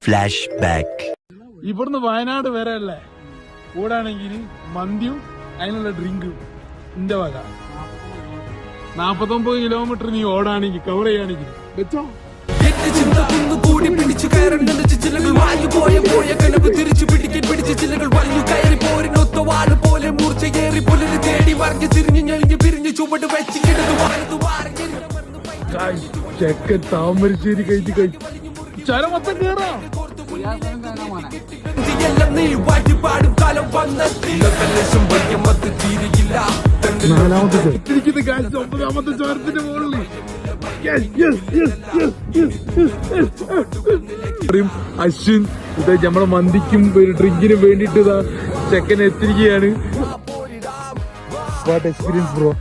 Flash back. ഇവിടുന്ന് വയനാട് വരെ അല്ലേ കൂടാണെങ്കിൽ മന്തിയും അതിനുള്ള ഡ്രിങ്കും എന്റെ വക. 49 കിലോമീറ്റർ നീ ഓടാണെങ്കിൽ കവർ ചെയ്യുകയാണെങ്കിൽ വെച്ചോ. കൂടി പിടിച്ചു കയറേണ്ട ചിലകൾ വാങ്ങി പോയ കനവ് തിരിച്ചു പിടിക്കാൻ പിടിച്ച ചിലകൾ വലിഞ്ഞു കയറി പോരിനൊത്ത വാള് പോലെ മൂർച്ചയേറി പുലര് തേടി വറഞ്ഞു തിരിഞ്ഞു ഞെളിഞ്ഞു പിരിഞ്ഞു ചുവട് വെച്ച് കിടന്നു ചെക്കൻ താമരശ്ശേരി കഴിച്ച് ചരമൊത്തം കേറാം. നീ വാറ്റിപ്പാടും കാലം വന്നത് തീരെയില്ല. 4ാമത്തെ എത്തിരിക്കുന്ന കാഴ്ച 9ാമത്തെ ചോരത്തിന്റെ മുകളിൽ അശ്വിൻ ഇത് നമ്മളെ മന്തിക്കും ഒരു ഡ്രിങ്കിനും വേണ്ടിട്ട് ചെക്കൻ എത്തിരിക്കുകയാണ്. What experience bro.